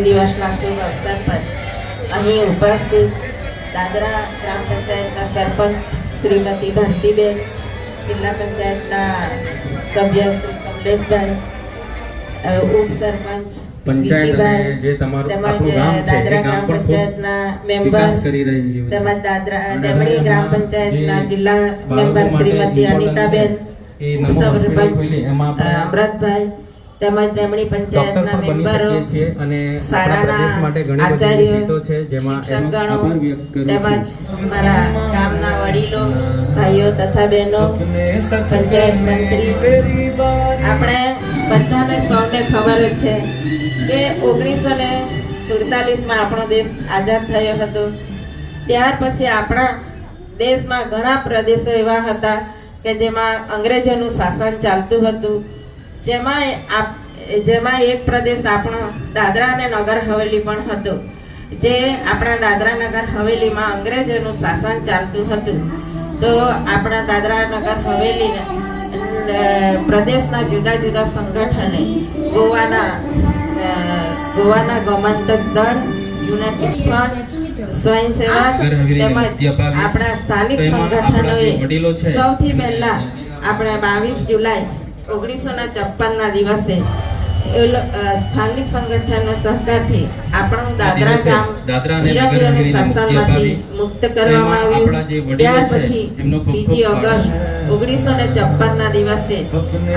દિવસના શુભ અવસર પર અહીં ઉપસ્થિત દાદરા ગ્રામ પંચાયતના સરપંચ શ્રીમતી ભારતીબેન, જિલ્લા પંચાયતના સભ્ય શ્રી કમલેશભાઈ, ઉપસરપંચ પંચાયત જે તમારું આપણું ગામ છે દાદરા ગ્રામ પંચાયતના મેમ્બર તેમજ દેમડી ગ્રામ પંચાયતના જિલ્લા મેમ્બર શ્રીમતી અનિતાબેન, ઉપસરપંચ અમૃતભાઈ તેમજ દેમડી પંચાયતના મેમ્બરો, શાળાના આચાર્યો, શિક્ષકગણો તેમજ મારા ગામના વડીલો, ભાઈઓ તથા બહેનો, પંચાયત મંત્રી, આપણે બધાને સૌને ખબર જ છે કે 1947માં આપણો દેશ આઝાદ થયો હતો. ત્યાર પછી આપણા દેશમાં ઘણા પ્રદેશો એવા હતા કે જેમાં અંગ્રેજોનું શાસન ચાલતું હતું. જેમાં એક પ્રદેશ આપણો દાદરા અને નગર હવેલી પણ હતો. જે આપણા દાદરા નગર હવેલીમાં અંગ્રેજોનું શાસન ચાલતું હતું. તો આપણા દાદરા નગર હવેલી પ્રદેશના જુદા જુદા સંગઠને ગોવાના ગોમાંતક દળ, યુનાઇટેડ ફ્રન્ટ, સ્વયંસેવક તેમજ આપણા સ્થાનિક સંગઠનોએ સૌથી પહેલા આપણે 22 જુલાઈ 1956ના દિવસે સ્થાનિક સંગઠનનો સહકારથી આપણું દાદરા ગામ વિરંગીઓની શાસનમાંથી મુક્ત કરવામાં આવ્યું. ત્યાર પછી 2 ઓગસ્ટ 1956ના દિવસે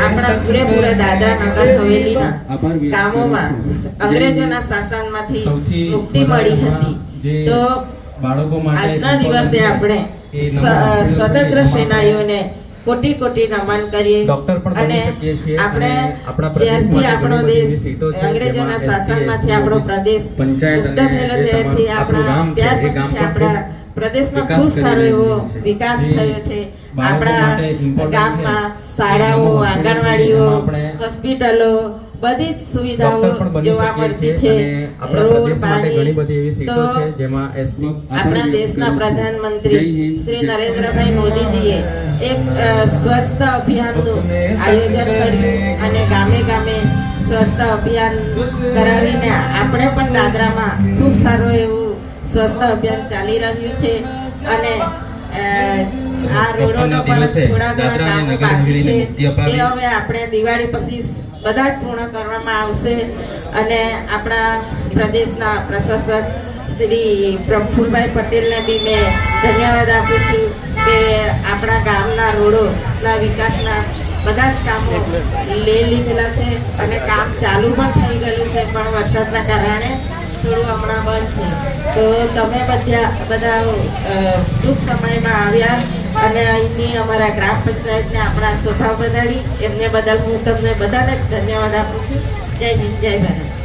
આપણા પૂરેપૂરા દાદરા નગર હવેલીના ગામોમાં અંગ્રેજોના શાસનમાંથી મુક્તિ મળી હતી. તો આજના દિવસે આપણે સ્વતંત્ર સેનાનીઓને કોટી કોટી નમન કરીએ અને આપણે જ્યારથી આપણો દેશ અંગ્રેજોના શાસનમાંથી આપણો પ્રદેશ મુક્ત થયેલો ત્યારથી આપણા પ્રદેશમાં ખૂબ સારો એવો વિકાસ થયો છે. આપણા ગામમાં શાળાઓ, આંગણવાડીઓ, હોસ્પિટલો, બધી જ સુવિધાઓ જોવા મળતી છે. રોડ, પાણી. તો આપણા દેશના પ્રધાનમંત્રી શ્રી નરેન્દ્રભાઈ મોદીજીએ એક સ્વચ્છતા અભિયાનનું આયોજન કર્યું અને ગામે ગામે સ્વચ્છતા અભિયાન કરાવીને આપણે પણ દાદરામાં ખૂબ સારું એવું સ્વચ્છતા અભિયાન ચાલી રહ્યું છે. અને આ રોડોનો પણ થોડા ઘણા કામો બાકી છે. તે હવે આપણે દિવાળી પછી બધા જ પૂર્ણ કરવામાં આવશે. અને આપણા પ્રદેશના પ્રશાસક શ્રી પ્રફુલભાઈ પટેલને બી મેં ધન્યવાદ આપું છું કે આપણા ગામના રોડોના વિકાસના બધા જ કામો લઈ લીધેલા છે અને કામ ચાલુ પણ થઈ ગયેલું છે, પણ વરસાદના કારણે થોડું હમણાં બંધ છે. તો તમે બધા ટૂંક સમયમાં આવ્યા અને અહીંની અમારા ગ્રામ પંચાયતને આપણા સ્વભાવ બધાડી એમને બદલ હું તમને બધાને ધન્યવાદ આપું છું. જય હિન્દ, જય ભારત.